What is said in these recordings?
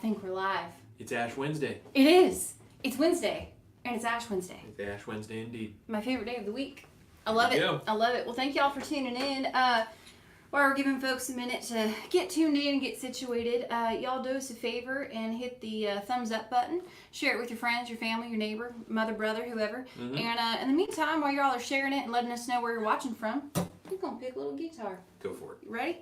think we're live. It's Ash Wednesday. It is. It's Wednesday, and it's Ash Wednesday. It's Ash Wednesday indeed. My favorite day of the week. I love it. Yeah. I love it. Well, thank y'all for tuning in. While we're giving folks a minute to get tuned in and get situated, y'all do us a favor and hit the thumbs up button. Share it with your friends, your family, your neighbor, mother, brother, whoever. And in the meantime, while y'all are sharing it and letting us know where you're watching from, we're going to pick a little guitar. Go for it. You ready?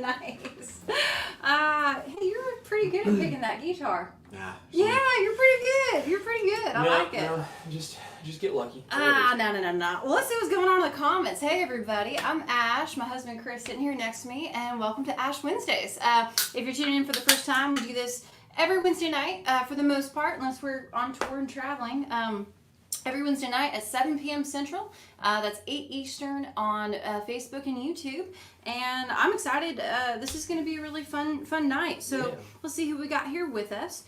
Nice. Hey, you're pretty good at picking that guitar. Yeah, you're pretty good. You're pretty good. I like it. No, just get lucky. No. Well, let's see what's going on in the comments. Hey, everybody. I'm Ash. My husband Chris sitting here next to me, and welcome to Ash Wednesdays. If you're tuning in for the first time, we do this every Wednesday night for the most part, unless we're on tour and traveling. every Wednesday night at 7 p.m. Central. That's 8 Eastern on Facebook and YouTube. And I'm excited. This is going to be a really fun night. So let's see who we got here with us.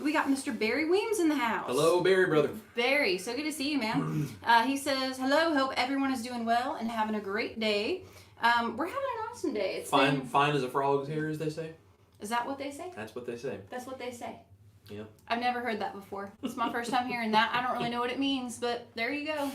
We got Mr. Barry Weems in the house. Hello, Barry, brother. Barry, so good to see you, man. He says, hello, hope everyone is doing well and having a great day. We're having an awesome day. It's fine as a frog's hair, as they say. Is that what they say? That's what they say. That's what they say. Yeah. I've never heard that before. It's my first time hearing that. I don't really know what it means, but there you go.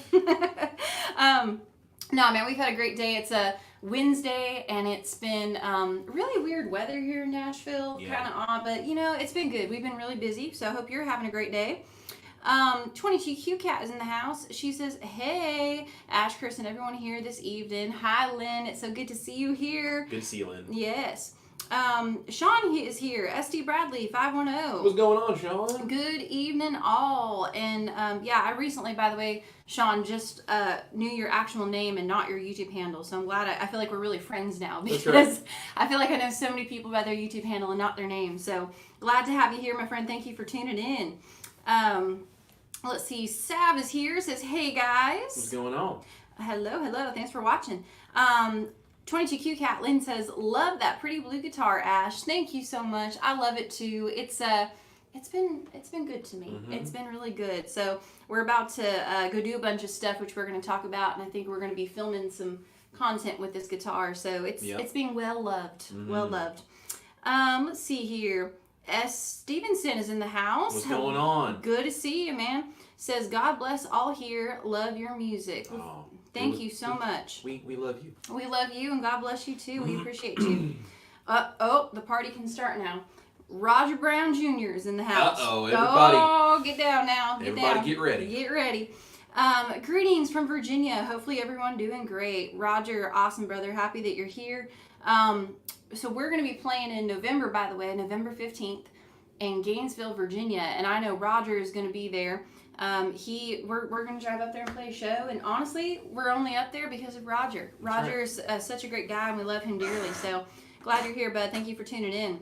No, man, we've had a great day. It's a Wednesday, and it's been really weird weather here in Nashville. Yeah. Kind of odd, but, it's been good. We've been really busy, so I hope you're having a great day. 22Q Cat is in the house. She says, hey, Ash, Chris, and everyone here this evening. Hi, Lynn. It's so good to see you here. Good to see you, Lynn. Yes. Sean is here. SD Bradley 510. What's going on, Sean? Good evening, all. And I recently, by the way, Sean, just knew your actual name and not your YouTube handle. So I'm glad. I feel like we're really friends now because right. I feel like I know so many people by their YouTube handle and not their name. So glad to have you here, my friend. Thank you for tuning in. Let's see. Sav is here. Says, hey guys. What's going on? Hello. Thanks for watching. 22Q Cat Lynn says, love that pretty blue guitar, Ash. Thank you so much. I love it too. It's been good to me. Mm-hmm. It's been really good. So we're about to go do a bunch of stuff, which we're going to talk about, and I think we're going to be filming some content with this guitar. So it's being well loved. Mm-hmm. Well loved. Let's see here. S. Stevenson is in the house. What's going on? Good to see you, man. Says, God bless all here. Love your music. Oh. Thank you so much. We love you. We love you, and God bless you too. We appreciate you. The party can start now. Roger Brown Jr. is in the house. Uh-oh, everybody. Oh, get down now. Everybody get ready. Get ready. Greetings from Virginia. Hopefully everyone doing great. Roger, awesome brother. Happy that you're here. So we're going to be playing in November, by the way, November 15th in Gainesville, Virginia. And I know Roger is going to be there. We're going to drive up there and play a show, and honestly, we're only up there because of Roger. Roger is such a great guy, and we love him dearly, so glad you're here, bud. Thank you for tuning in.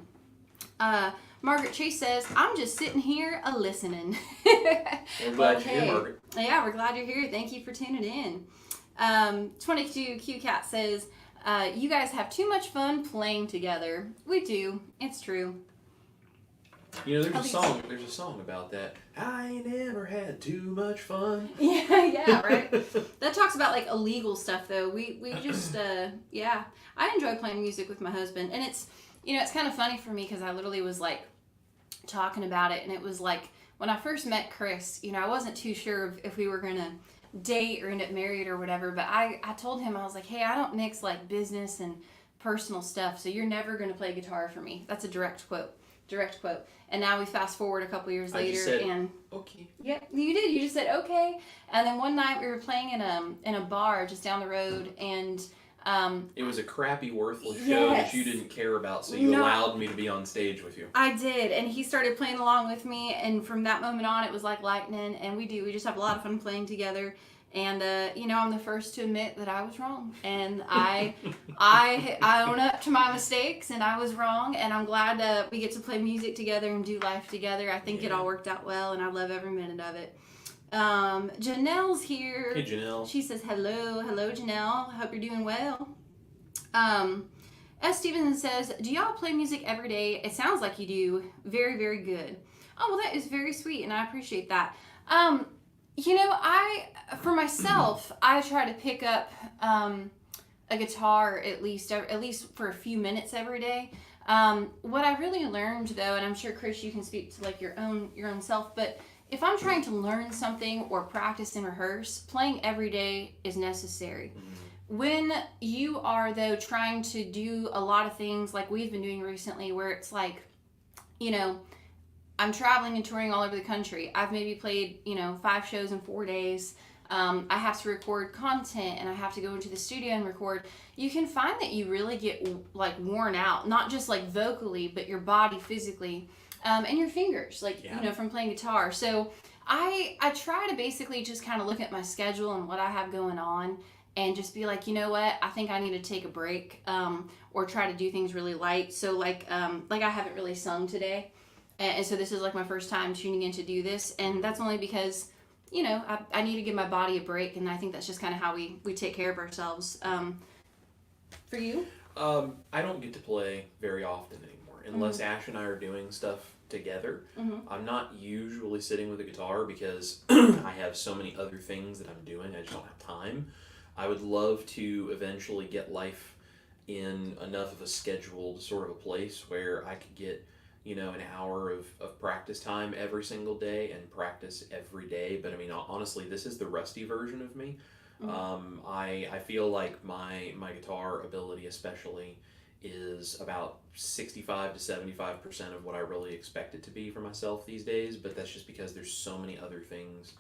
Margaret Chase says, I'm just sitting here a-listening. We're glad you're here, Margaret. Yeah, we're glad you're here. Thank you for tuning in. 22Q Cat says, you guys have too much fun playing together. We do. It's true. There's a song about that. I ain't ever had too much fun. Yeah, right. That talks about like illegal stuff though. We just I enjoy playing music with my husband, and it's it's kind of funny for me because I literally was like talking about it, and it was like when I first met Chris, I wasn't too sure if we were gonna date or end up married or whatever, but I told him, I was like, hey, I don't mix like business and personal stuff, so you're never gonna play guitar for me. That's a direct quote. And now we fast forward a couple years later, and okay. Yep, you did. You just said okay. And then one night we were playing in a bar just down the road, and it was a crappy, worthless show that you didn't care about, so you allowed me to be on stage with you. I did, and he started playing along with me, and from that moment on, it was like lightning. And we just have a lot of fun playing together. And I'm the first to admit that I was wrong, and I own up to my mistakes, and I was wrong, and I'm glad we get to play music together and do life together. I think it all worked out well, and I love every minute of it. Janelle's here. Hey, Janelle. She says hello, Janelle. Hope you're doing well. S. Stevenson says, do y'all play music every day? It sounds like you do. Very, very good. Oh, well, that is very sweet, and I appreciate that. For myself, I try to pick up a guitar at least for a few minutes every day. What I really learned though, and I'm sure Chris, you can speak to like your own self, but if I'm trying to learn something or practice and rehearse, playing every day is necessary. When you are though trying to do a lot of things like we've been doing recently, where it's like, I'm traveling and touring all over the country. I've maybe played, 5 shows in 4 days. I have to record content, and I have to go into the studio and record. You can find that you really get like worn out, not just like vocally, but your body physically, and your fingers, from playing guitar. So I try to basically just kind of look at my schedule and what I have going on, and just be like, you know what, I think I need to take a break, or try to do things really light. So like I haven't really sung today. And so this is like my first time tuning in to do this, and that's only because I need to give my body a break, and I think that's just kind of how we take care of ourselves. For you? I don't get to play very often anymore, unless Ash and I are doing stuff together. I'm not usually sitting with a guitar because I have so many other things that I'm doing. I just don't have time. I would love to eventually get life in enough of a scheduled sort of a place where I could get, an hour of practice time every single day and practice every day. But I mean, honestly, this is the rusty version of me. I feel like my guitar ability especially is about 65 to 75% of what I really expect it to be for myself these days, but that's just because there's so many other things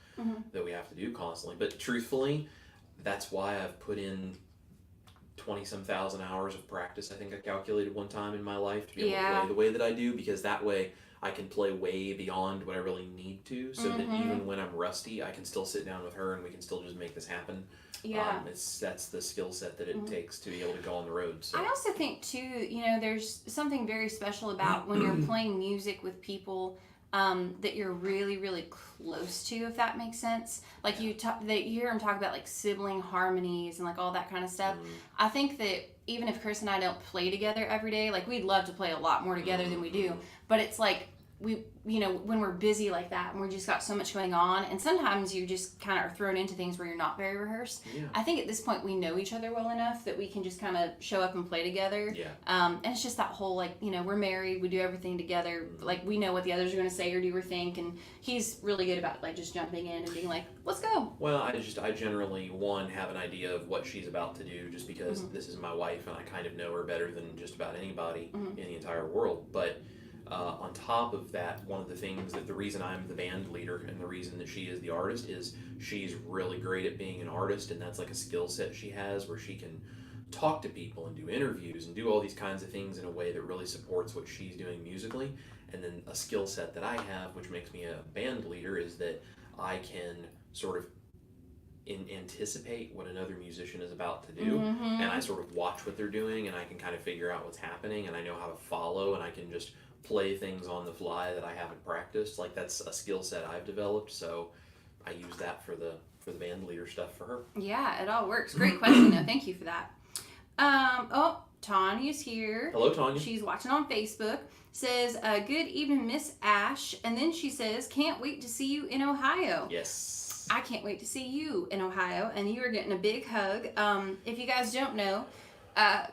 that we have to do constantly. But truthfully, that's why I've put in 20 some thousand hours of practice, I think I calculated one time in my life, to be able to play the way that I do, because that way I can play way beyond what I really need to, so that even when I'm rusty, I can still sit down with her and we can still just make this happen. Yeah. That's the skill set that it takes to be able to go on the road. So. I also think too, there's something very special about when you're playing music with people that you're really, really close to, if that makes sense. Like you hear them talk about like sibling harmonies and like all that kind of stuff. I think that even if Chris and I don't play together every day, like we'd love to play a lot more together than we do, but it's like when we're busy like that and we just got so much going on, and sometimes you just kind of are thrown into things where you're not very rehearsed. I think at this point we know each other well enough that we can just kind of show up and play together. And it's just that whole like, we're married, we do everything together, like we know what the others are going to say or do or think, and he's really good about like just jumping in and being like, let's go. Well, I generally have an idea of what she's about to do, just because this is my wife and I kind of know her better than just about anybody in the entire world. But on top of that, one of the things the reason I'm the band leader and the reason that she is the artist is she's really great at being an artist, and that's like a skill set she has where she can talk to people and do interviews and do all these kinds of things in a way that really supports what she's doing musically. And then a skill set that I have, which makes me a band leader, is that I can sort of anticipate what another musician is about to do, and I sort of watch what they're doing, and I can kind of figure out what's happening, and I know how to follow, and I can just play things on the fly that I haven't practiced. Like that's a skill set I've developed, so I use that for the band leader stuff for her. Yeah, it all works. Great question though. Thank you for that. Tanya's here. Hello, Tanya. She's watching on Facebook. Says, good evening, Miss Ash. And then she says, can't wait to see you in Ohio. Yes. I can't wait to see you in Ohio, and you are getting a big hug. If you guys don't know,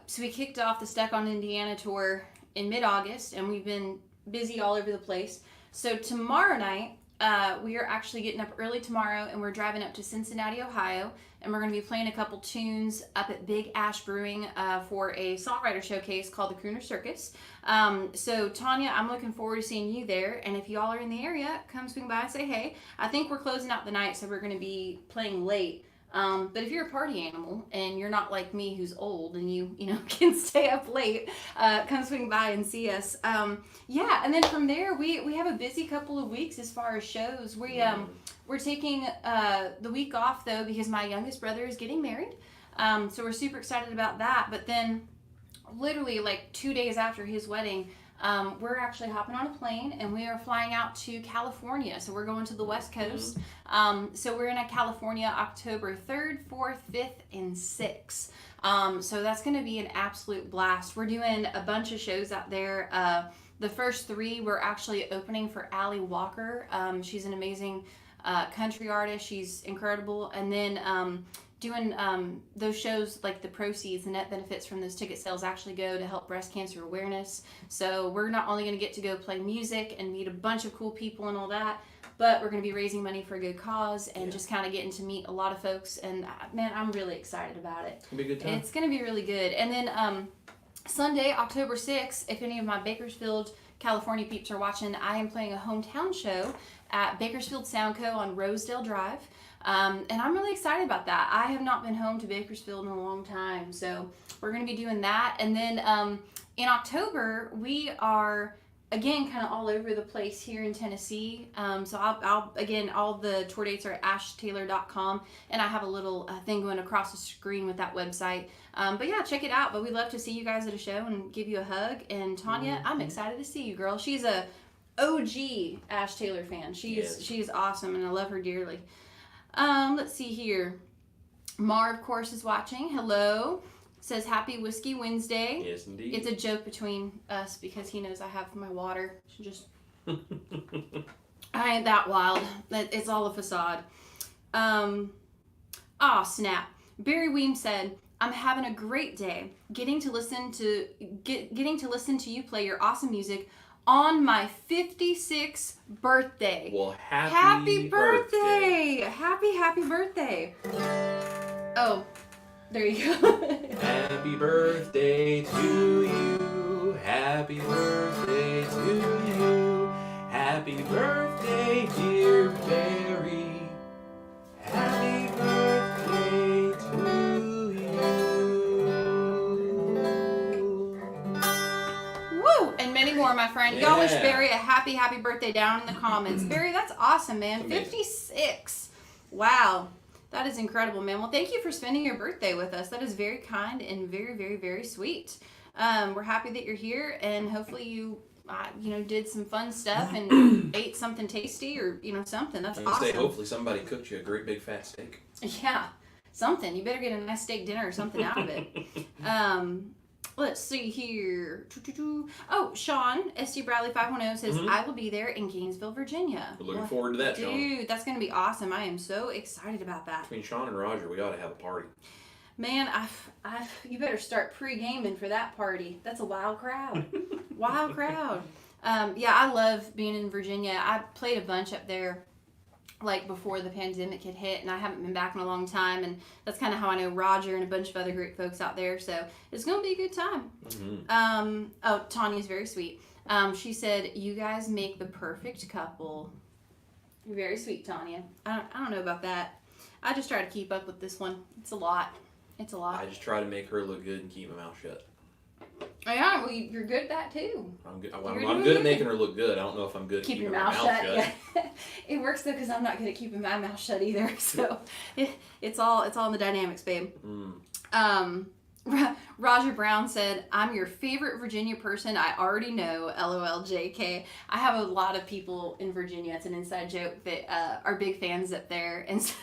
so we kicked off the Stuck on Indiana tour in mid-August, and we've been busy all over the place. So tomorrow night, we are actually getting up early tomorrow, and we're driving up to Cincinnati, Ohio, and we're going to be playing a couple tunes up at Big Ash Brewing for a songwriter showcase called the Crooner Circus. So Tanya, I'm looking forward to seeing you there, and if y'all are in the area, come swing by and say hey. I think we're closing out the night, so we're going to be playing late. But if you're a party animal and you're not like me who's old and you can stay up late, come swing by and see us. And then from there we have a busy couple of weeks as far as shows. We're taking the week off though because my youngest brother is getting married. So we're super excited about that. But then literally like 2 days after his wedding, we're actually hopping on a plane and we are flying out to California. So we're going to the West Coast. So we're in California October 3rd, 4th, 5th, and 6th. So that's going to be an absolute blast. We're doing a bunch of shows out there. The first 3 we're actually opening for Allie Walker. She's an amazing country artist. She's incredible. And then doing those shows, like the proceeds, the net benefits from those ticket sales actually go to help breast cancer awareness. So we're not only going to get to go play music and meet a bunch of cool people and all that, but we're going to be raising money for a good cause and just kind of getting to meet a lot of folks. And man, I'm really excited about it. It's going to be a good time. It's going to be really good. And then Sunday, October 6th, if any of my Bakersfield, California peeps are watching, I am playing a hometown show at Bakersfield Sound Co. on Rosedale Drive. And I'm really excited about that. I have not been home to Bakersfield in a long time, so we're going to be doing that. And then in October, we are, again, kind of all over the place here in Tennessee. So I'll again, all the tour dates are at ashtaylor.com, and I have a little thing going across the screen with that website. But yeah, check it out. But we'd love to see you guys at a show and give you a hug. And Tanya, I'm excited to see you, girl. She's a OG Ash Taylor fan. She's awesome, and I love her dearly. Let's see here. Mar, of course, is watching. Hello. Says Happy Whiskey Wednesday. Yes, indeed. It's a joke between us because he knows I have my water. Just I ain't that wild. It's all a facade. Snap. Barry Weem said, "I'm having a great day. Getting to listen to you play your awesome music on my 56th birthday." Well, happy birthday! Happy birthday! Oh, there you go. Happy birthday to you. Happy birthday to you. Happy birthday, dear Barry. Happy birthday to you. Woo! And many more, my friend. Y'all wish Barry a happy birthday down in the comments. Barry, that's awesome, man. 56. Wow. That is incredible, man. Well, thank you for spending your birthday with us. That is very kind and very, very, very sweet. We're happy that you're here, and hopefully you, did some fun stuff and ate something tasty or, something. That's awesome. Hopefully somebody cooked you a great big fat steak. Yeah, something. You better get a nice steak dinner or something out of it. Let's see here. Oh, Sean, SD Bradley 510 says, I will be there in Gainesville, Virginia. We're looking forward to that, Sean. Dude, that's going to be awesome. I am so excited about that. Between Sean and Roger, we ought to have a party. Man, you better start pre-gaming for that party. That's a wild crowd. Wild crowd. Yeah, I love being in Virginia. I played a bunch up there like before the pandemic had hit, and I haven't been back in a long time, and that's kind of how I know Roger and a bunch of other great folks out there, so it's gonna be a good time. Oh, Tanya's very sweet. She said, "You guys make the perfect couple." You're very sweet, Tanya. I don't know about that. I just try to keep up with this one. It's a lot. I just try to make her look good and keep my mouth shut. Yeah, well, you're good at that too. I'm good at making her look good. I don't know if I'm good at keeping my mouth shut. Yeah. It works though, because I'm not good at keeping my mouth shut either. So it's all in the dynamics, babe. Roger Brown said, "I'm your favorite Virginia person. I already know. LOL JK." I have a lot of people in Virginia. It's an inside joke that are big fans up there, and so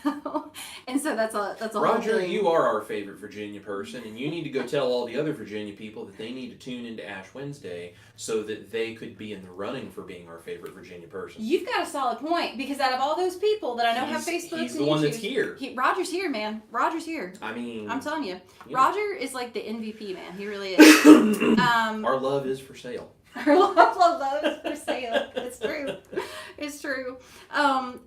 that's a Roger, whole thing. you are our favorite Virginia person, and you need to go tell all the other Virginia people that they need to tune into Ash Wednesday so that they could be in the running for being our favorite Virginia person. You've got a solid point, because out of all those people that I know have Facebooks and he's the one that's here. Roger's here, man. Roger's here. I mean, I'm telling you, Roger is like the MVP, man. He really is. Our love is for sale. Our love is for sale. It's true. It's true.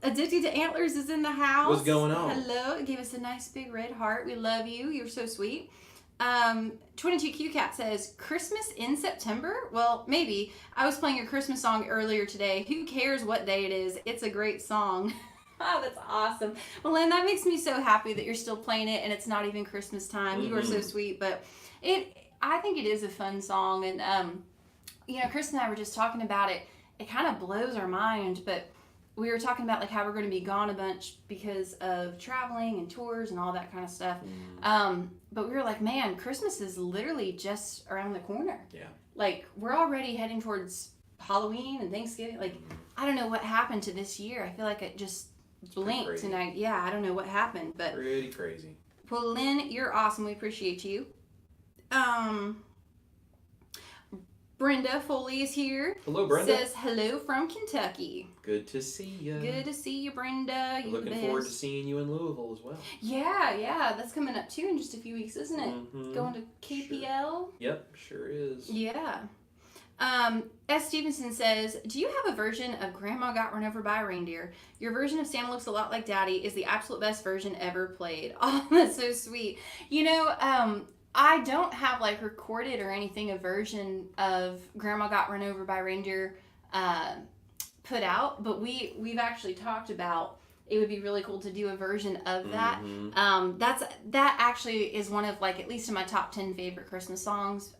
Addicted to Antlers is in the house. What's going on? Hello. It gave us a nice big red heart. We love you. You're so sweet. 22Q Cat says, "Christmas in September?" Well, maybe. I was playing your Christmas song earlier today. Who cares what day it is? It's a great song. Oh, that's awesome. Well, Lynn, that makes me so happy that you're still playing it and it's not even Christmas time. You are so sweet, but I think it is a fun song, and Chris and I were just talking about it. It kind of blows our mind, but we were talking about like how we're going to be gone a bunch because of traveling and tours and all that kind of stuff. But we were like, man, Christmas is literally just around the corner. Yeah. Like, we're already heading towards Halloween and Thanksgiving. Like, I don't know what happened to this year. I feel like it just blinked, and I don't know what happened, but pretty crazy. Well, Lynn, you're awesome. We appreciate you. Brenda Foley is here. Hello, Brenda. Says hello from Kentucky. Good to see you. Good to see you, Brenda. We're looking forward to seeing you in Louisville as well. Yeah, that's coming up too in just a few weeks, isn't it? Going to KPL. Sure. Yep, sure is. Yeah. S. Stevenson says, "Do you have a version of Grandma Got Run Over by a Reindeer? Your version of Santa Looks a Lot Like Daddy is the absolute best version ever played." Oh, that's so sweet. I don't have like recorded or anything a version of Grandma Got Run Over by a Reindeer put out, but we've actually talked about it would be really cool to do a version of that. That actually is one of, like, at least in my top 10 favorite Christmas songs,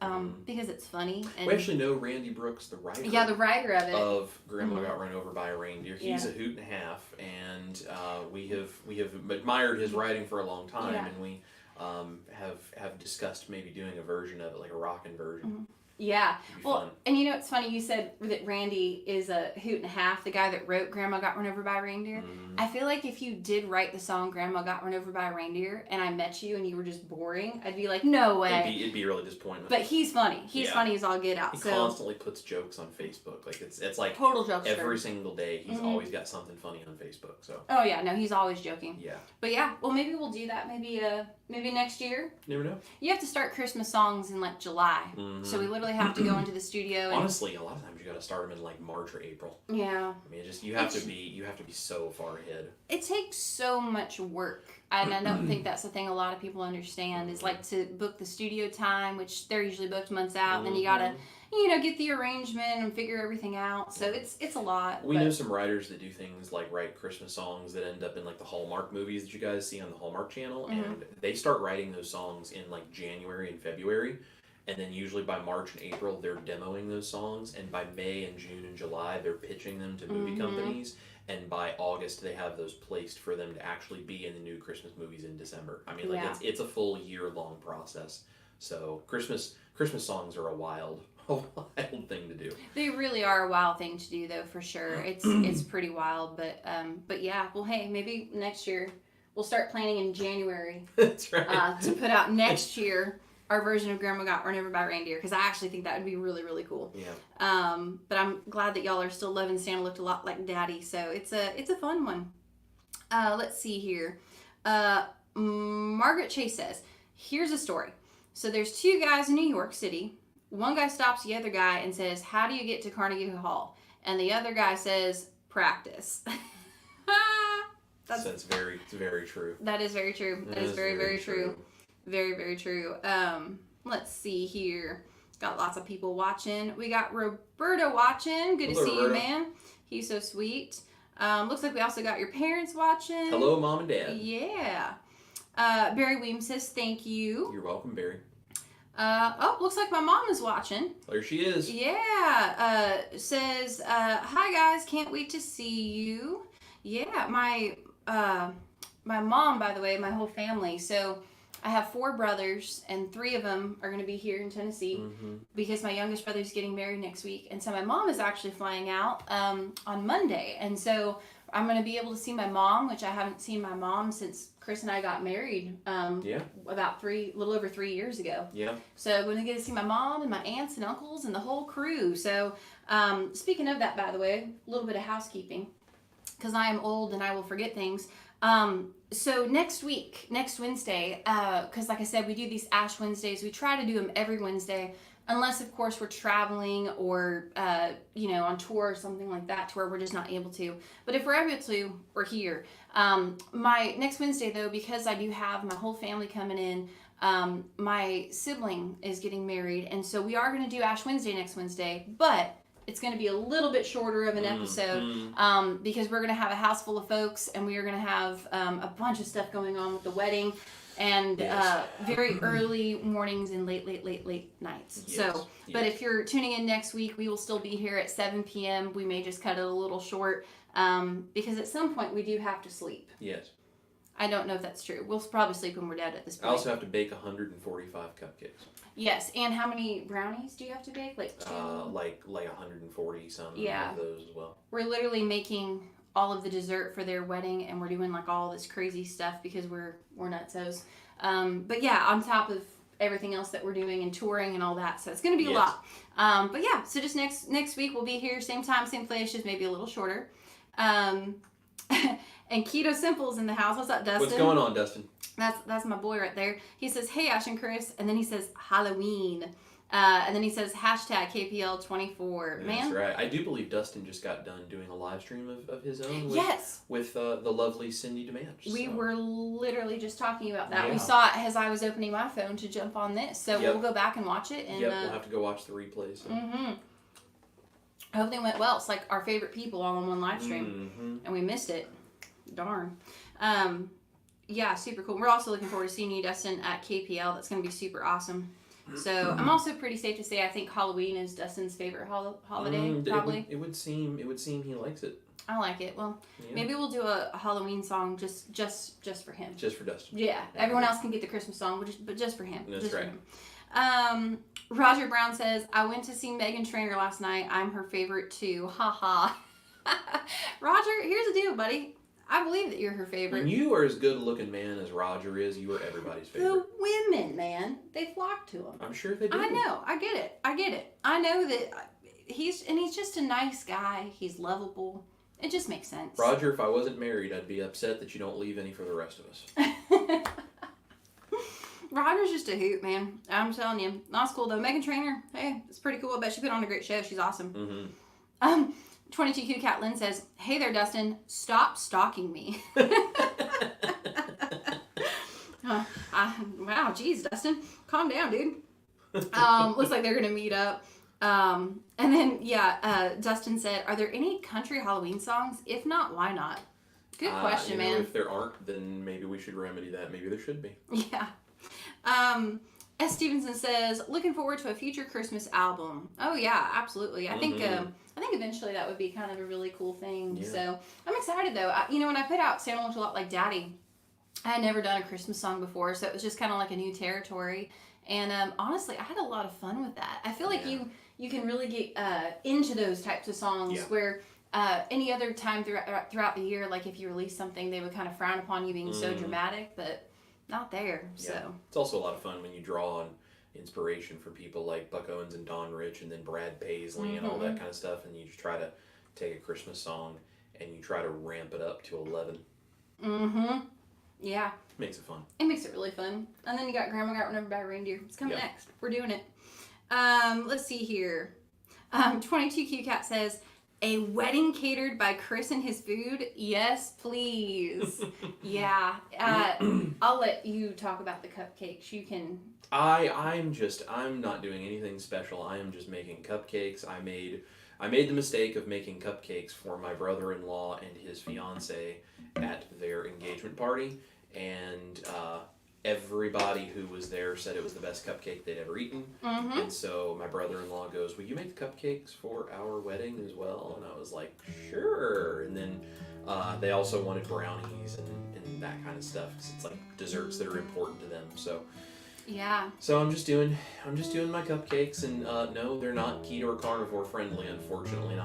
because it's funny. And we actually know Randy Brooks, the writer. Yeah, the writer of it. Of Grandma Got Run Over by a Reindeer. He's a hoot and a half, and we have admired his writing for a long time, and we have discussed maybe doing a version of it, like a rockin' version. Yeah. It'd be Well, fun. and you know, it's funny you said that Randy is a hoot and a half, the guy that wrote Grandma Got Run Over by a Reindeer. Mhm. I feel like if you did write the song Grandma Got Run Over by a Reindeer and I met you and you were just boring, I'd be like, no way. It'd be really disappointing. But he's funny. He's Yeah. funny as all get out. He So constantly puts jokes on Facebook. Like it's like total jokester. every single day he's Mhm. always got something funny on Facebook. So Oh yeah, no, he's always joking. yeah, But yeah, well maybe we'll do that. Maybe next year. you never know. You have to start Christmas songs in like July. Mhm. So we literally have to go into the studio and Honestly, a lot of times you got to start them in like March or April. yeah. I mean, it just you have to be so far ahead. It takes so much work. And I don't think that's the thing a lot of people understand is like to book the studio time, which they're usually booked months out, and then you gotta, get the arrangement and figure everything out. So it's a lot. We know some writers that do things like write Christmas songs that end up in like the Hallmark movies that you guys see on the Hallmark Channel, and they start writing those songs in like January and February, and then usually by March and April they're demoing those songs, and by May and June and July they're pitching them to movie companies, and by August they have those placed for them to actually be in the new Christmas movies in December. I mean, like it's a full year-long process. So Christmas songs are a wild thing to do. They really are a wild thing to do, though, for sure. It's pretty wild, but yeah. Well, hey, maybe next year we'll start planning in January. That's right. To put out next year our version of Grandma Got Run Over by a Reindeer, because I actually think that would be really, really cool. Yeah. But I'm glad that y'all are still loving Santa Looked a Lot Like Daddy, so it's a fun one. Let's see here. Margaret Chase says, here's a story. So there's two guys in New York City. One guy stops the other guy and says, how do you get to Carnegie Hall? And the other guy says, practice. It's very true. That is very true. That is very, very true. Very, very true. Let's see here. Got lots of people watching. We got Roberta watching. Good to see you, man. He's so sweet. Looks like we also got your parents watching. Hello, Mom and Dad. Yeah. Barry Weems says thank you. You're welcome, Barry. Looks like my mom is watching. There she is. Yeah. Says, hi guys, can't wait to see you. Yeah, my mom, by the way, my whole family. So I have 4 brothers, and 3 of them are going to be here in Tennessee because my youngest brother's getting married next week. And so my mom is actually flying out on Monday. And so I'm going to be able to see my mom, which I haven't seen my mom since Chris and I got married about a little over 3 years ago. Yeah. So I'm going to get to see my mom and my aunts and uncles and the whole crew. So speaking of that, by the way, a little bit of housekeeping, because I am old and I will forget things. So next Wednesday, because like I said, we do these Ash Wednesdays. We try to do them every Wednesday, unless of course we're traveling or, on tour or something like that to where we're just not able to. But if we're able to, we're here. My next Wednesday though, because I do have my whole family coming in, my sibling is getting married. And so we are going to do Ash Wednesday next Wednesday, but it's going to be a little bit shorter of an episode because we're going to have a house full of folks and we are going to have a bunch of stuff going on with the wedding and very early mornings and late nights. Yes. So, but if you're tuning in next week, we will still be here at 7 p.m. We may just cut it a little short because at some point we do have to sleep. Yes. I don't know if that's true. We'll probably sleep when we're dead at this point. I also have to bake 145 cupcakes. Yes, and how many brownies do you have to bake? Like 2? Like 140 some of those as well. We're literally making all of the dessert for their wedding, and we're doing like all this crazy stuff because we're nutsos. But yeah, on top of everything else that we're doing and touring and all that, so it's gonna be a lot. But yeah, so just next week we'll be here, same time, same place, just maybe a little shorter. And Keto Simple's in the house. What's up, Dustin? What's going on, Dustin? That's my boy right there. He says, hey, Ash and Chris. And then he says, Halloween. And then he says, hashtag KPL24. Man. That's right. I do believe Dustin just got done doing a live stream of his own with the lovely Cindy DeManch. We were literally just talking about that. Yeah. We saw it as I was opening my phone to jump on this. So we'll go back and watch it. And, we'll have to go watch the replays. So. Hopefully it went well. It's like our favorite people all in one live stream. And we missed it. Darn. Yeah, super cool. We're also looking forward to seeing you, Dustin, at KPL. That's going to be super awesome. So I'm also pretty safe to say I think Halloween is Dustin's favorite holiday. Probably. It would seem he likes it. I like it. Well, maybe we'll do a Halloween song just for him. Just for Dustin. Yeah. Everyone else can get the Christmas song, but just for him. That's right. Roger Brown says, I went to see Meghan Trainor last night. I'm her favorite too. Ha ha. Roger, here's the deal, buddy. I believe that you're her favorite. When you are as good a looking man as Roger is, you are everybody's favorite. The women, man, they flock to him. I'm sure they do. I know. I get it. I know that he's just a nice guy. He's lovable. It just makes sense. Roger, if I wasn't married, I'd be upset that you don't leave any for the rest of us. Roger's just a hoot, man. I'm telling you. That's cool, though. Meghan Trainor, hey, it's pretty cool. I bet she put on a great show. She's awesome. 22Q Cat Lynn says, hey there, Dustin. Stop stalking me. Wow, geez, Dustin. Calm down, dude. Looks like they're going to meet up. And then, Dustin said, are there any country Halloween songs? If not, why not? Good question, man. If there aren't, then maybe we should remedy that. Maybe there should be. Yeah. S. Stevenson says, looking forward to a future Christmas album. Oh, yeah, absolutely. I think eventually that would be kind of a really cool thing. Yeah. So I'm excited, though. When I put out Santa Looks a Lot Like Daddy, I had never done a Christmas song before, so it was just kind of like a new territory. And honestly, I had a lot of fun with that. I feel like you can really get into those types of songs where any other time throughout the year, like if you release something, they would kind of frown upon you being so dramatic, but not there. Yeah. So it's also a lot of fun when you draw on inspiration from people like Buck Owens and Don Rich and then Brad Paisley and all that kind of stuff, and you just try to take a Christmas song and you try to ramp it up to 11. Yeah. Makes it fun. It makes it really fun. And then you got Grandma Got Run Over by a Reindeer. It's coming next. We're doing it. Let's see here. 22Q Cat says, a wedding catered by Chris and his food? Yes, please. Yeah. I'll let you talk about the cupcakes. You can... I'm not doing anything special. I am just making cupcakes. I made the mistake of making cupcakes for my brother-in-law and his fiance at their engagement party, and everybody who was there said it was the best cupcake they'd ever eaten. And so my brother-in-law goes, will you make the cupcakes for our wedding as well? And I was like, sure. And then they also wanted brownies and that kind of stuff, because it's like desserts that are important to them. So I'm just doing my cupcakes, and no, they're not keto or carnivore friendly, unfortunately.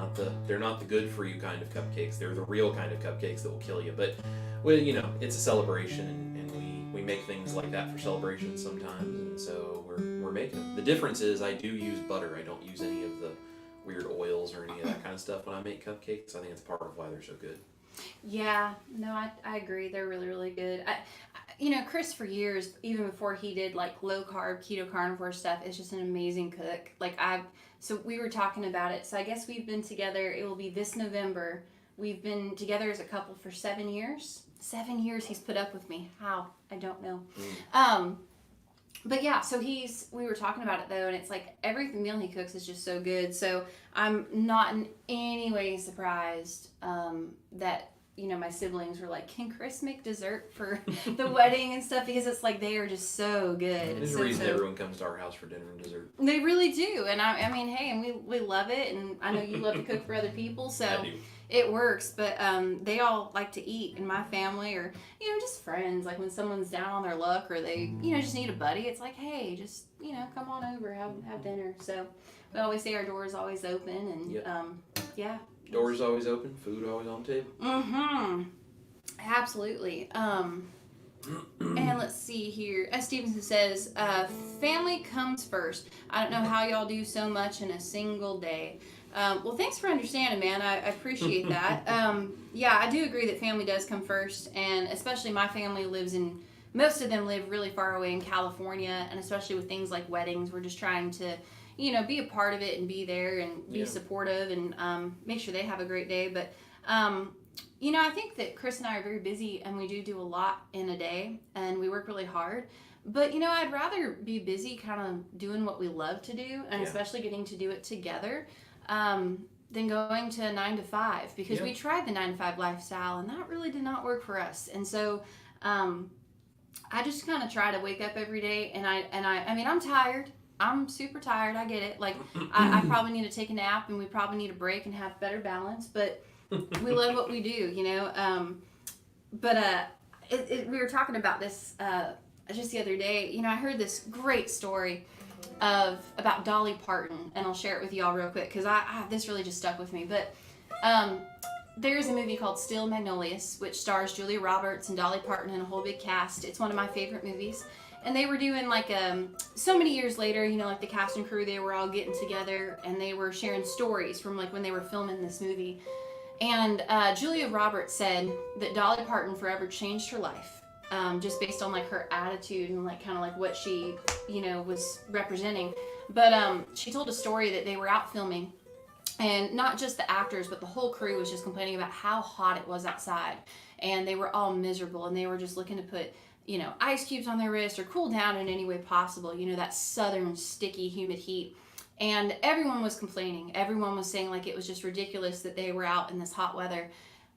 They're not the good for you kind of cupcakes. They're the real kind of cupcakes that will kill you. But well, it's a celebration, and we make things like that for celebrations sometimes, and so we're making them. The difference is I do use butter. I don't use any of the weird oils or any of that kind of stuff when I make cupcakes. I think it's part of why they're so good. Yeah, no, I agree. They're really, really good. Chris, for years, even before he did like low carb, keto, carnivore stuff, is just an amazing cook. So we were talking about it. So I guess we've been together. It will be this November. We've been together as a couple for 7 years. 7 years he's put up with me. How? I don't know. But yeah, so we were talking about it though, and it's like every meal he cooks is just so good. So I'm not in any way surprised that my siblings were like, can Chris make dessert for the wedding and stuff? Because it's like they are just so good. There's a reason everyone comes to our house for dinner and dessert. They really do. And I mean, hey, and we love it. And I know you love to cook for other people, so I do. It works. But they all like to eat in my family, or, just friends. Like when someone's down on their luck, or they, just need a buddy, it's like, hey, just, come on over, have dinner. So we always say our door is always open, and yeah. Doors always open, food always on the table. Absolutely. And let's see here. S. Stevenson says, family comes first. I don't know how y'all do so much in a single day. Well, thanks for understanding, man. I appreciate that. Yeah, I do agree that family does come first, and especially my family most of them live really far away in California, and especially with things like weddings, we're just trying to be a part of it and be there and be supportive and make sure they have a great day. But, I think that Chris and I are very busy, and we do a lot in a day, and we work really hard. But, I'd rather be busy kind of doing what we love to do, and especially getting to do it together, than going to a 9 to 5, because we tried the 9 to 5 lifestyle, and that really did not work for us. And so I just kind of try to wake up every day, and I mean, I'm tired. I'm super tired. I get it. Like, I probably need to take a nap, and we probably need a break and have better balance. But we love what we do, we were talking about this just the other day. I heard this great story about Dolly Parton, and I'll share it with y'all real quick because this really just stuck with me. But there's a movie called Steel Magnolias, which stars Julia Roberts and Dolly Parton and a whole big cast. It's one of my favorite movies. And they were doing like so many years later, you know, like the cast and crew, they were all getting together and they were sharing stories from like when they were filming this movie. And Julia Roberts said that Dolly Parton forever changed her life, just based on like her attitude and like kind of like what she, you know, was representing. But she told a story that they were out filming. And not just the actors, but the whole crew was just complaining about how hot it was outside. And they were all miserable. And they were just looking to put, you know, ice cubes on their wrist or cool down in any way possible. You know, that southern, sticky, humid heat. And everyone was complaining. Everyone was saying, like, it was just ridiculous that they were out in this hot weather.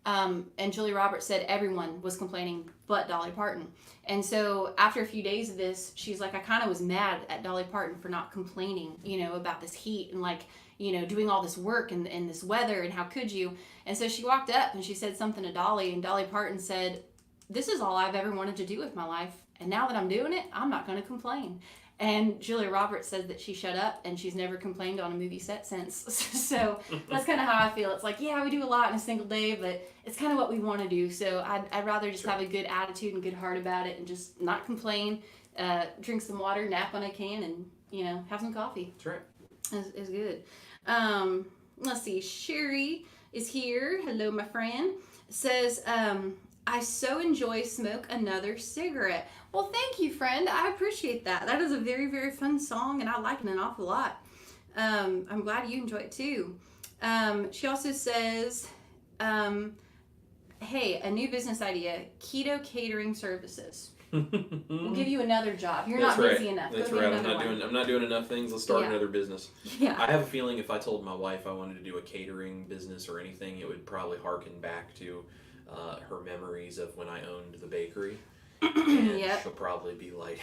And Julia Roberts said everyone was complaining but Dolly Parton. And so after a few days of this, she's like, I kind of was mad at Dolly Parton for not complaining, you know, about this heat and like, you know, doing all this work and this weather and how could you? And so she walked up and she said something to Dolly, and Dolly Parton said, this is all I've ever wanted to do with my life. And now that I'm doing it, I'm not going to complain. And Julia Roberts says that she shut up and she's never complained on a movie set since. So that's kind of how I feel. It's like, yeah, we do a lot in a single day, but it's kind of what we want to do. So I'd rather just have a good attitude and good heart about it and just not complain, drink some water, nap when I can, and, you know, have some coffee. That's right. Is good. Let's see. Sherry is here. Hello, my friend. Says, I so enjoy Smoke Another Cigarette. Well, thank you, friend. I appreciate that. That is a very, very fun song, and I like it an awful lot. I'm glad you enjoy it, too. She also says, hey, a new business idea, keto catering services. We'll give you another job. You're That's not right. busy enough. That's Go right. get I'm not doing enough things. Let's start another business. Yeah. I have a feeling if I told my wife I wanted to do a catering business or anything, it would probably harken back to her memories of when I owned the bakery. And Yep. she'll probably be like,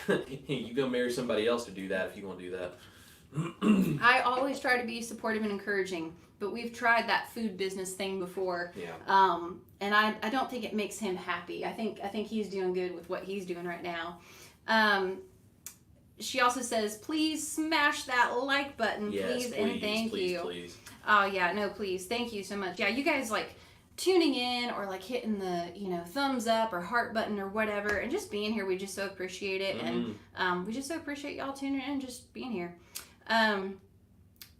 you go marry somebody else to do that if you want to do that. I always try to be supportive and encouraging, but we've tried that food business thing before. Yeah. And I don't think it makes him happy. I think he's doing good with what he's doing right now. She also says, please smash that like button, Yes, please, and thank you. Please. Oh yeah, no, please. Thank you so much. Yeah, you guys like tuning in or like hitting the, you know, thumbs up or heart button or whatever, and just being here. We just so appreciate it. And we just so appreciate y'all tuning in and just being here.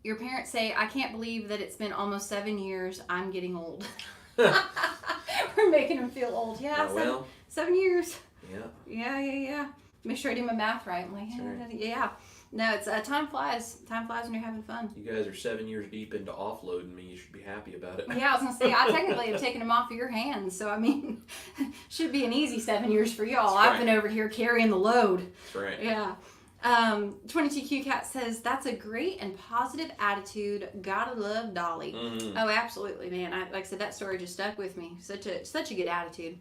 Your parents say, I can't believe that it's been almost 7 years. I'm getting old. We're making them feel old. Yeah, Oh, well. 7 years. Yeah. Yeah. Make sure I do my math right. I'm like, Right. yeah. No, it's time flies. Time flies when you're having fun. You guys are 7 years deep into offloading me. You should be happy about it. Yeah, I was gonna say I technically have taken them off of your hands, so I mean, should be an easy 7 years for y'all. That's I've right. been over here carrying the load. That's right. Yeah. 22Q Cat says that's a great and positive attitude. Gotta love Dolly. Oh, absolutely, man. Like I said, that story just stuck with me. Such a good attitude.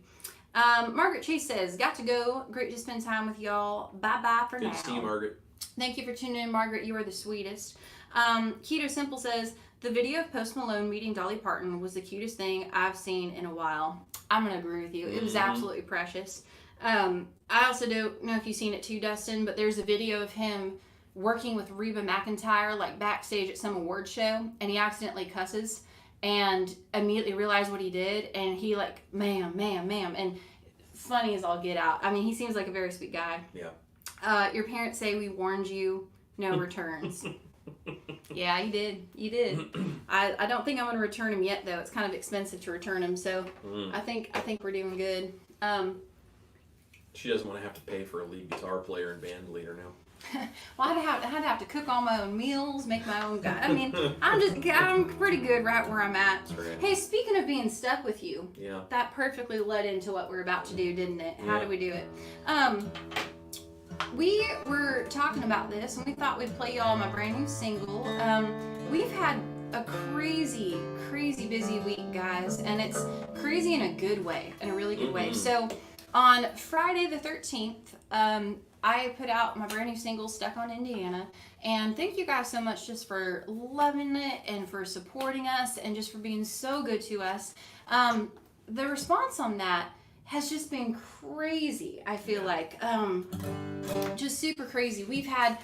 Margaret Chase says, got to go. Great to spend time with y'all. Bye bye for now. Good to see you, Margaret. Thank you for tuning in, Margaret. You are the sweetest. Keto Simple says, the video of Post Malone meeting Dolly Parton was the cutest thing I've seen in a while. I'm going to agree with you. It was absolutely precious. I also don't know if you've seen it too, Dustin, but there's a video of him working with Reba McEntire, like backstage at some award show, and he accidentally cusses and immediately realized what he did, and he like, ma'am, and funny as all get out. I mean, he seems like a very sweet guy. Yeah. Your parents say we warned you, no returns. Yeah, you did. I don't think I'm going to return him yet, though. It's kind of expensive to return him, so I think we're doing good. She doesn't want to have to pay for a lead guitar player and band leader now. Well, I'd have to cook all my own meals, make my own I mean, I'm pretty good right where I'm at. Right. Hey, speaking of being stuck with you, Yeah. that perfectly led into what we're about to do, didn't it? How do we do it? We were talking about this, and we thought we'd play y'all my brand new single. We've had a crazy busy week, guys, and it's crazy in a good way, in a really good way. So on Friday the 13th, I put out my brand new single, Stuck on Indiana, and thank you guys so much just for loving it and for supporting us and just for being so good to us. The response on that has just been crazy. I feel like just super crazy. We've had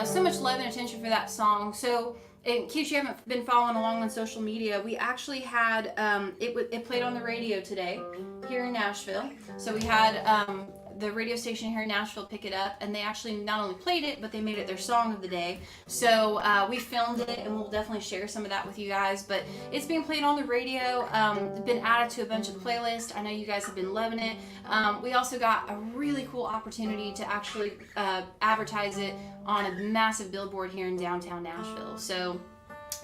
So much love and attention for that song. So in case you haven't been following along on social media, we actually had it played on the radio today here in Nashville. So we had the radio station here in Nashville pick it up, and they actually not only played it, but they made it their song of the day. So we filmed it, and we'll definitely share some of that with you guys. But it's being played on the radio. It's been added to a bunch of playlists. I know you guys have been loving it. We also got a really cool opportunity to actually advertise it on a massive billboard here in downtown Nashville. So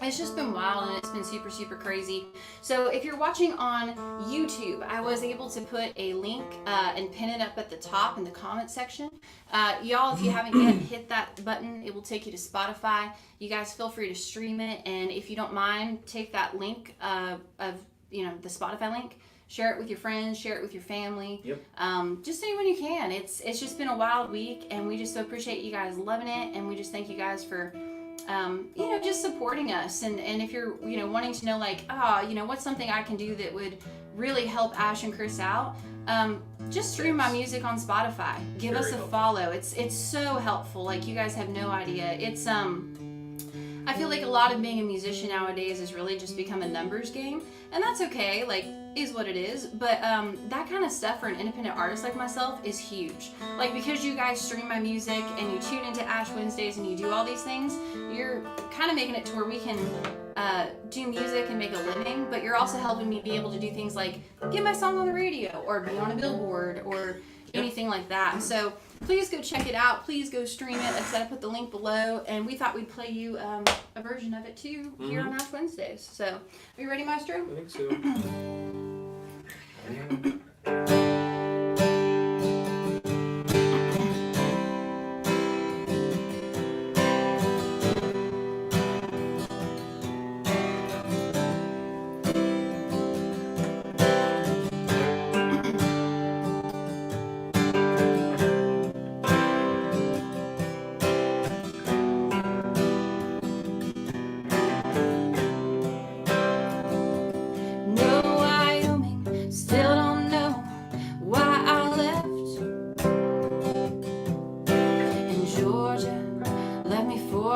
it's just been wild, and it's been super, super crazy. So if you're watching on YouTube, I was able to put a link and pin it up at the top in the comment section. Y'all, if you haven't yet hit that button, it will take you to Spotify. You guys feel free to stream it, and if you don't mind, take that link of the Spotify link, share it with your friends, share it with your family. Yep. Just anyone you can. It's just been a wild week, and we just so appreciate you guys loving it, and we just thank you guys for just supporting us. And if you're wanting to know what's something I can do that would really help Ash and Chris out, just stream my music on Spotify. Give us a follow. It's so helpful. Like, you guys have no idea. It's I feel like a lot of being a musician nowadays has really just become a numbers game, and that's okay, like, is what it is, but that kind of stuff for an independent artist like myself is huge. Like, because you guys stream my music and you tune into Ash Wednesdays and you do all these things, you're kind of making it to where we can do music and make a living, but you're also helping me be able to do things like get my song on the radio or be on a billboard or anything like that. So please go check it out. Please go stream it. Like I said, I put the link below, and we thought we'd play you a version of it too here on Ash Wednesdays. So, are you ready, Maestro? I think so.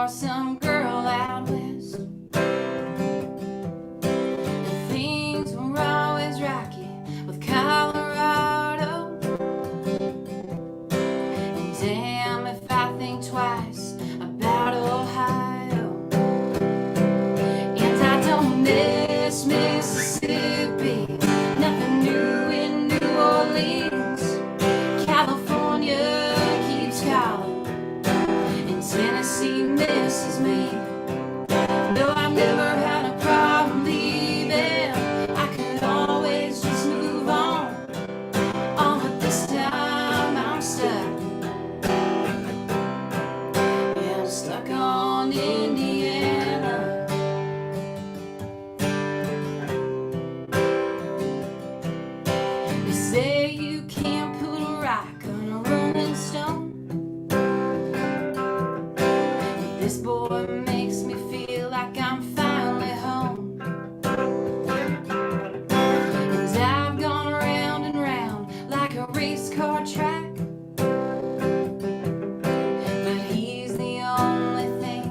Some girl out west. Things were always rocky with Colorado. And damn if I think twice about Ohio. And I don't miss Mississippi, nothing new in New Orleans. California keeps calling, and Tennessee misses me. No, I've never had a problem leaving. I could always just move on. Oh, but this time I'm stuck. Yeah, I'm stuck on Indiana. They say you can't put a rock on a rolling stone. This boy makes me feel like I'm finally home. And I've gone round and round like a race car track. But he's the only thing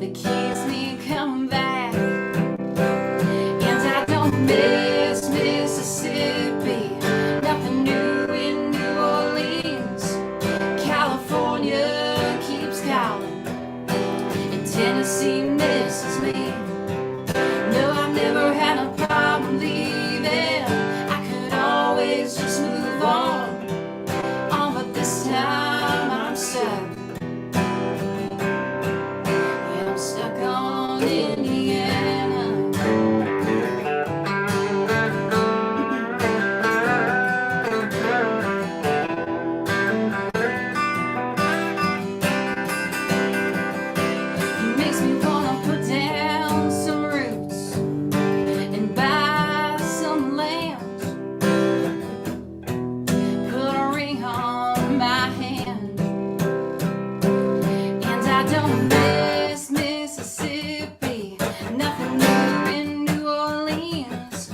that keeps me coming back. And I don't miss Mississippi, nothing new in New Orleans. California keeps calling, Tennessee misses me. No, I've never had a problem leaving. I could always just move on. Oh, but this time I'm stuck. Yeah, I'm stuck on Indiana. Makes me wanna put down some roots and buy some land. Put a ring on my hand. And I don't miss Mississippi, nothing new in New Orleans.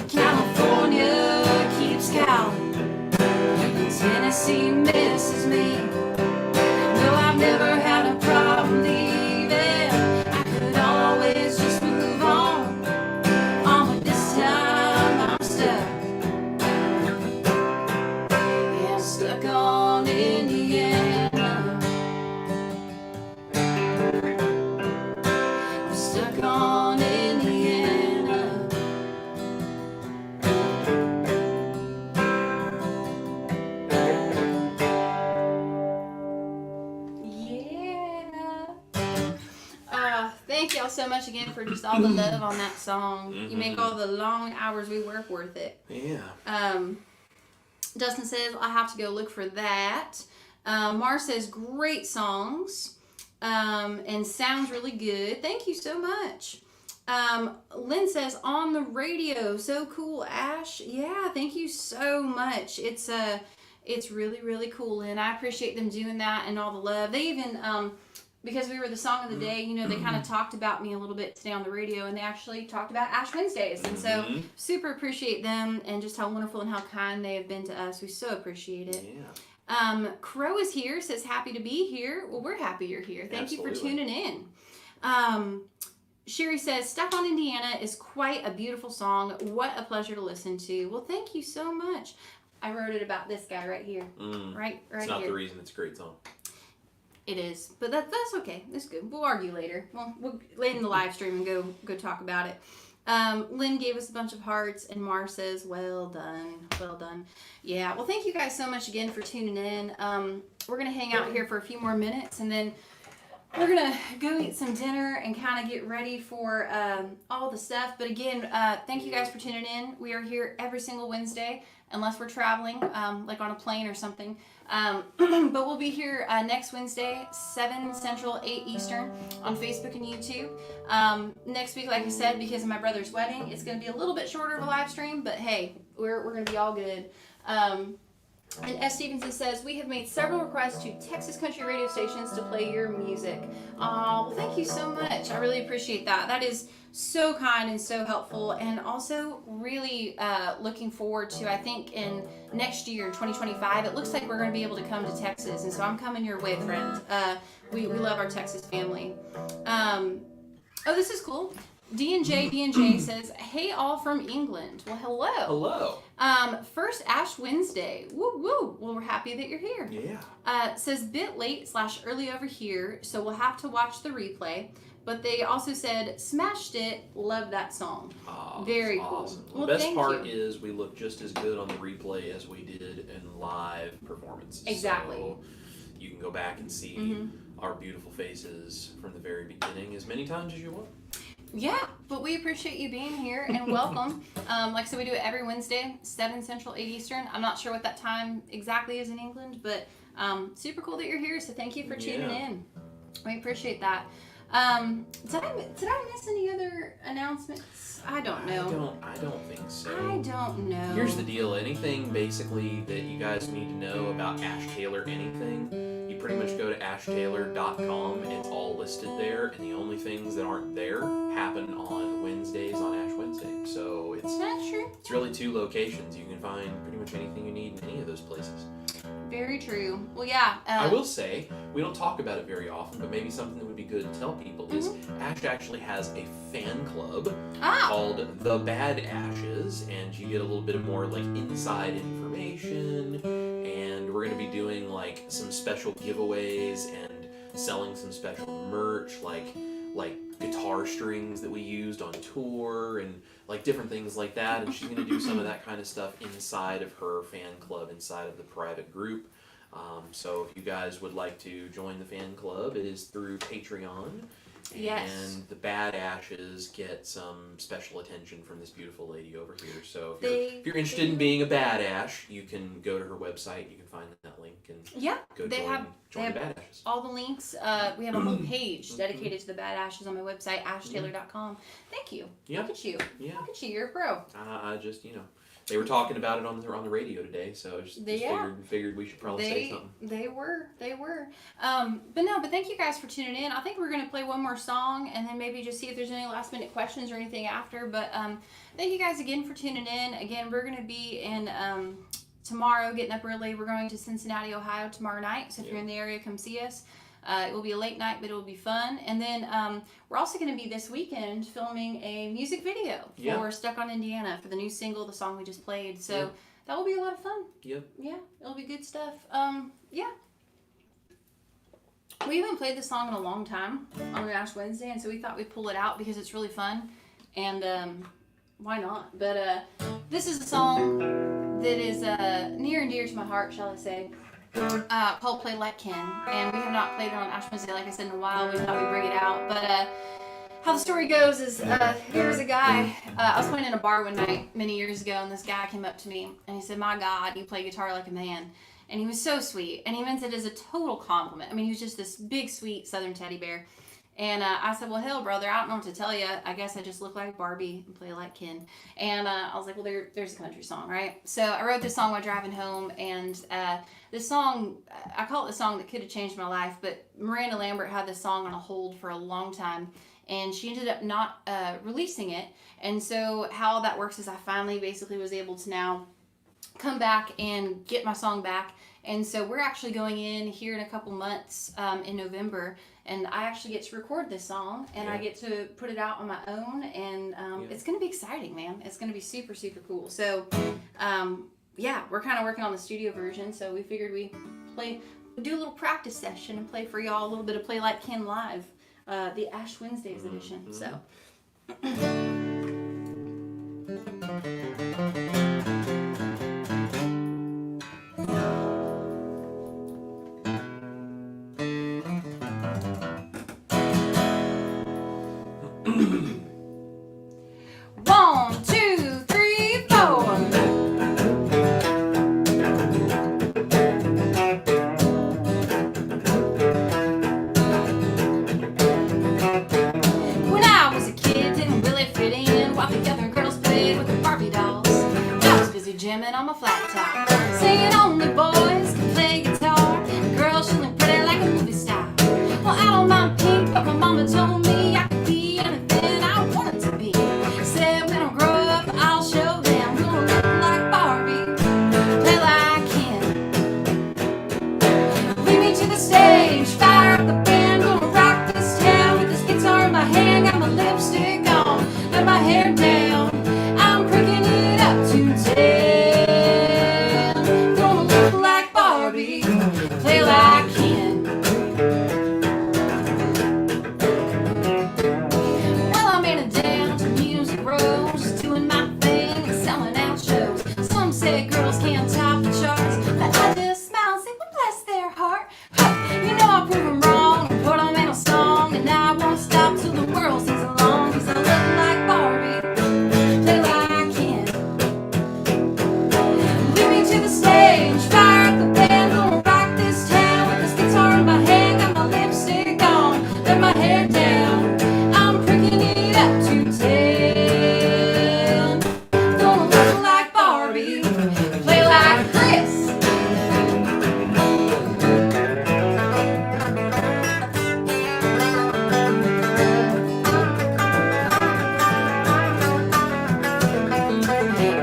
California keeps calling, and Tennessee misses me. No, I've never had a problem y'all so much again for just all the love on that song. You make all the long hours we work worth it. Yeah. Dustin says, I have to go look for that. Mar says, great songs. And sounds really good. Thank you so much. Lynn says, on the radio. So cool, Ash. Yeah, thank you so much. It's really, really cool, Lynn. I appreciate them doing that and all the love. They even, because we were the song of the day, you know, they kind of talked about me a little bit today on the radio, and they actually talked about Ash Wednesdays. And so, super appreciate them and just how wonderful and how kind they have been to us. We so appreciate it. Yeah. Crow is here, says happy to be here. Well, we're happy you're here. Thank you for tuning in. Sherry says, Stuck on Indiana is quite a beautiful song. What a pleasure to listen to. Well, thank you so much. I wrote it about this guy right here. Right It's not here. the reason it's a great song. It is, but that's okay. That's good. We'll argue later. We'll lay in the live stream and go talk about it. Lynn gave us a bunch of hearts, and Mar says, well done. Well done. Yeah, well, thank you guys so much again for tuning in. We're going to hang out here for a few more minutes, and then we're going to go eat some dinner and kind of get ready for all the stuff. But again, thank you guys for tuning in. We are here every single Wednesday, unless we're traveling, like on a plane or something. But we'll be here next Wednesday, 7 Central, 8 Eastern, on Facebook and YouTube. Next week, like I said, because of my brother's wedding, it's going to be a little bit shorter of a live stream, but hey, we're going to be all good. And S. Stevenson says, we have made several requests to Texas country radio stations to play your music. Well, thank you so much. I really appreciate that. That is so kind and so helpful, and also really looking forward to, I think, in next year, in 2025, it looks like we're going to be able to come to Texas, and so I'm coming your way, friend. We love our Texas family. Oh, this is cool. D&J says, hey, all from England. Well, hello. Hello. First Ash Wednesday. Woo woo. Well, we're happy that you're here. Yeah. Says bit late / early over here, so we'll have to watch the replay. But they also said, smashed it, love that song. Oh, very awesome. Cool. The Well, best part is we look just as good on the replay as we did in live performances. Exactly. So you can go back and see our beautiful faces from the very beginning as many times as you want. Yeah, but we appreciate you being here and welcome. Like I said, we do it every Wednesday, 7 Central, 8 Eastern. I'm not sure what that time exactly is in England, but super cool that you're here, so thank you for tuning in. We appreciate that. Did I miss any other announcements? I don't know. I don't think so. I don't know. Here's the deal. Anything basically that you guys need to know about Ash Taylor anything, you pretty much go to ashtaylor.com. It's all listed there, and the only things that aren't there happen on Wednesdays on Ash Wednesday. So That's true. it's really 2 locations. You can find pretty much anything you need in any of those places. Very true. Well, yeah. I will say, we don't talk about it very often, but maybe something that would be good to tell people is Ash actually has a fan club called The Bad Ashes, and you get a little bit of more like inside information, and we're going to be doing like some special giveaways and selling some special merch, like guitar strings that we used on tour and like different things like that, and she's going to do some of that kind of stuff inside of her fan club, inside of the private group. So if you guys would like to join the fan club, it is through Patreon. Yes. And the Bad Ashes get some special attention from this beautiful lady over here. So if you're interested in being a Bad Ash, you can go to her website. You can find that link and go join the Bad Ashes. All the links. We have a whole page dedicated to the Bad Ashes on my website, ashtaylor.com. Thank you. Yeah. Look at you. Yeah. Look at you. You're a pro. I just, they were talking about it on the radio today, so I just figured we should probably say something. They were. But thank you guys for tuning in. I think we're going to play one more song and then maybe just see if there's any last minute questions or anything after. But thank you guys again for tuning in. Again, we're going to be in tomorrow, getting up early. We're going to Cincinnati, Ohio tomorrow night. So if you're in the area, come see us. It will be a late night, but it will be fun. And then we're also going to be this weekend filming a music video for Stuck on Indiana for the new single, the song we just played. So that will be a lot of fun. Yep. Yeah, it'll be good stuff. Yeah. We haven't played this song in a long time on Ash Wednesday, and so we thought we'd pull it out because it's really fun. And why not? But this is a song that is near and dear to my heart, shall I say. Called Play Like Ken, and we have not played it on Ash Wednesday, like I said, in a while. We thought we'd bring it out, but how the story goes is there was a guy, I was playing in a bar one night many years ago, and this guy came up to me and he said, "My God, you play guitar like a man." And he was so sweet, and he meant it as a total compliment. I mean, he was just this big, sweet Southern teddy bear. And I said, "Well, hell, brother, I don't know what to tell you. I guess I just look like Barbie and play like Ken." And I was like, "Well, there's a country song, right?" So I wrote this song while driving home, and this song, I call it the song that could have changed my life, but Miranda Lambert had this song on a hold for a long time, and she ended up not releasing it. And so how that works is I finally basically was able to now come back and get my song back. And so we're actually going in here in a couple months in November, and I actually get to record this song, and I get to put it out on my own, and it's going to be exciting, man. It's going to be super, super cool. So, we're kind of working on the studio version, so we figured we do a little practice session and play for y'all a little bit of Play Like Ken Live, the Ash Wednesdays edition. So. One, two, three, four. When I was a kid, didn't really fit in while the other girls played with their Barbie dolls. I was busy jamming on my flat top, saying only boys can play guitar. Girls should look pretty like a movie star. Well, I don't mind pink, but my mama told me I could be anything I wanted to be. Said when I grow up, I'll show them. Gonna look like Barbie, play like Ken. Lead me to the stage, fire up the band. Gonna rock this town with this guitar in my hand. Got my lipstick on, let my hair down. I'm cranking it up to 10. Gonna look like Barbie, play like Ken. Well, I made it down to Music Row, just doing my thing and selling out shows. Some say girls can't top the charts, but I just smile and say, well, bless their heart. You know I'll prove them wrong and put them in a song, and I won't stop till the world sings along, 'cause I look like Barbie, play like Ken. Lead me to the stage, fire up the band. Gonna rock this town with this guitar in my hand. Got my lipstick on, let my hair down. I'm cranking it up to 10. Gonna look like Barbie, play like Chris.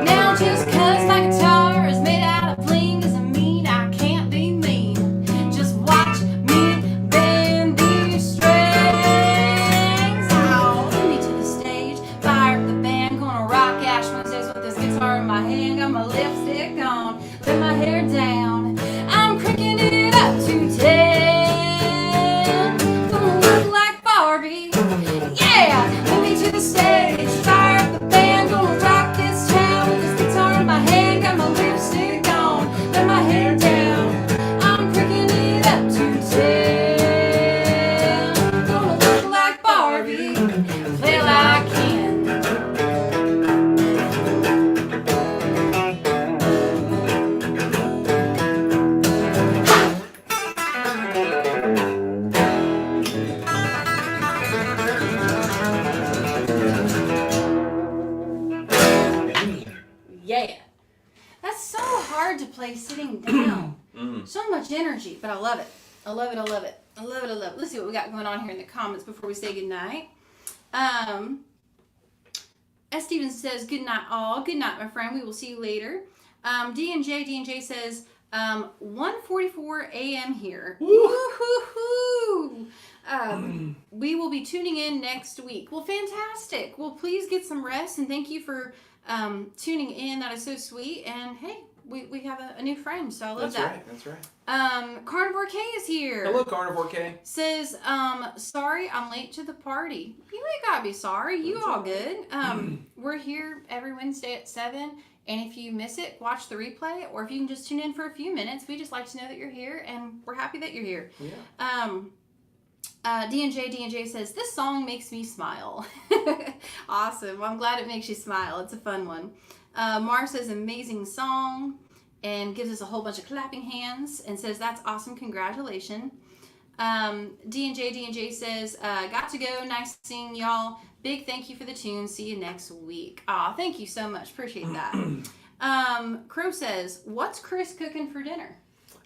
Now just 'cause my guitar is made out of bling doesn't mean I can't be mean. Just watch me bend these strings. Oh, lead me to the stage, fire up the band. Gonna rock Ash Wednesdays with this guitar in my hand. Got my lipstick on, let my hair down. I'm cranking it up to 10. Gonna look like Barbie, yeah. Lead me to the stage, fire up the band. Gonna rock this town with this guitar in my hand. Got my lipstick on, let my hair down. I'm cranking it up to 10. Gonna look like Barbie, play like Ken. Yeah. That's so hard to play sitting down. So much energy, but I love it. I love it, I love it. I love it, I love it. Let's see what we got going on here in the comments before we say goodnight. S. Stevens says, "Good night, all. Good night, my friend. We will see you later." D&J says, 1:44 a.m. here. Woo-hoo-hoo! We will be tuning in next week. Well, fantastic. Well, please get some rest, and thank you for tuning in. That is so sweet. And hey, we have a new friend, so I love that. That's right. Carnivore K is here. Hello, Carnivore K. Says, sorry I'm late to the party. You ain't gotta be sorry. You all good. We're here every Wednesday at 7. And if you miss it, watch the replay. Or if you can just tune in for a few minutes, we just like to know that you're here. And we're happy that you're here. Yeah. D&J says, this song makes me smile. Awesome. Well, I'm glad it makes you smile. It's a fun one. Mar says, amazing song, and gives us a whole bunch of clapping hands and says, that's awesome. Congratulations. D&J says, got to go. Nice seeing y'all. Big thank you for the tune. See you next week. Aw, thank you so much. Appreciate that. Crow says, what's Chris cooking for dinner?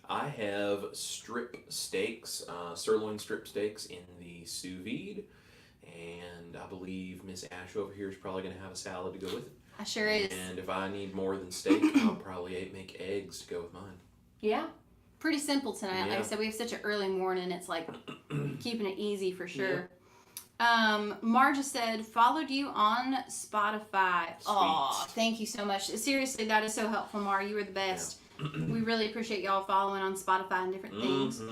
I have strip steaks, sirloin strip steaks in the sous vide, and I believe Miss Ash over here is probably going to have a salad to go with it. I sure is. And if I need more than steak, I'll probably make eggs to go with mine. Yeah. Pretty simple tonight. Yeah. Like I said, we have such an early morning. It's like keeping it easy for sure. Marja said, followed you on Spotify. Aw, thank you so much. Seriously, that is so helpful, Mar. You were the best. We really appreciate y'all following on Spotify and different things.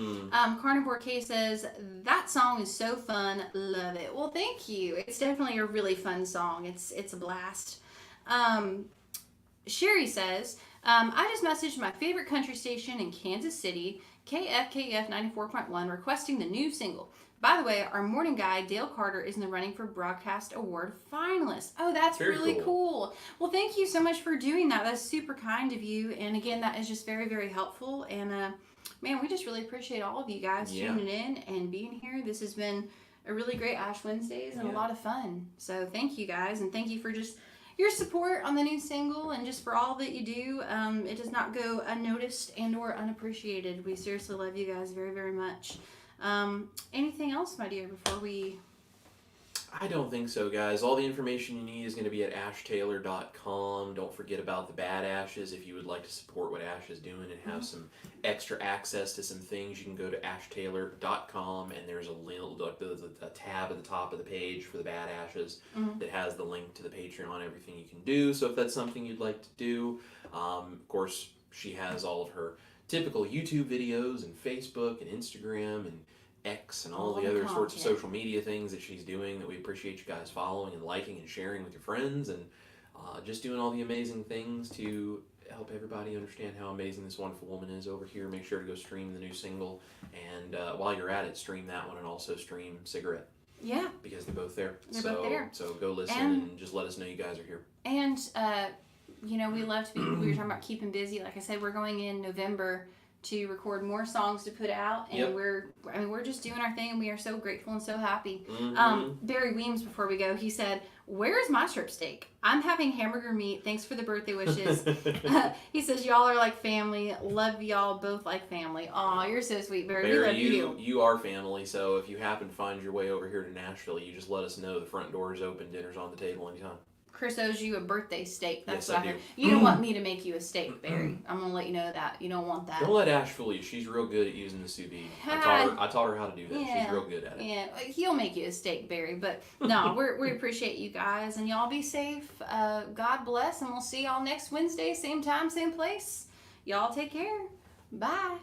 Carnivore K says, that song is so fun. Love it. Well, thank you. It's definitely a really fun song. It's a blast. Sherry says, I just messaged my favorite country station in Kansas City, KFKF 94.1, requesting the new single. By the way, our morning guy, Dale Carter, is in the running for Broadcast Award finalist. Oh, that's Very really cool. Well, thank you so much for doing that. That's super kind of you. And again, that is just very, very helpful. And man, we just really appreciate all of you guys tuning in and being here. This has been a really great Ash Wednesdays and a lot of fun. So thank you guys. And thank you for just your support on the new single and just for all that you do. It does not go unnoticed and or unappreciated. We seriously love you guys very, very much. Anything else, my dear, before we... I don't think so, guys. All the information you need is going to be at ashtaylor.com. Don't forget about the Bad Ashes. If you would like to support what Ash is doing and have some extra access to some things, you can go to ashtaylor.com, and there's a tab at the top of the page for the Bad Ashes that has the link to the Patreon, everything you can do. So if that's something you'd like to do, of course, she has all of her typical YouTube videos and Facebook and Instagram and X and all the other sorts of social media things that she's doing that we appreciate you guys following and liking and sharing with your friends, and just doing all the amazing things to help everybody understand how amazing this wonderful woman is over here. Make sure to go stream the new single, and while you're at it, stream that one and also stream Cigarette. Yeah. Because they're both there. They're both there. So go listen and just let us know you guys are here. And, you know, we love to be, we were talking about keeping busy. Like I said, we're going in November to record more songs to put out, and we're just doing our thing, and we are so grateful and so happy. Barry Weems, before we go, he said, where's my strip steak? I'm having hamburger meat. Thanks for the birthday wishes. He says, y'all are like family. Love y'all both like family. Aw, you're so sweet, Barry. We love you. You are family, so if you happen to find your way over here to Nashville, you just let us know. The front door is open. Dinner's on the table anytime. Chris owes you a birthday steak. That's yes, what I heard. You don't want me to make you a steak, Barry. I'm going to let you know that. You don't want that. Don't let Ash fool you. She's real good at using the sous vide. I taught her how to do that. Yeah, she's real good at it. Yeah, he'll make you a steak, Barry. But no, we appreciate you guys. And y'all be safe. God bless. And we'll see y'all next Wednesday. Same time, same place. Y'all take care. Bye.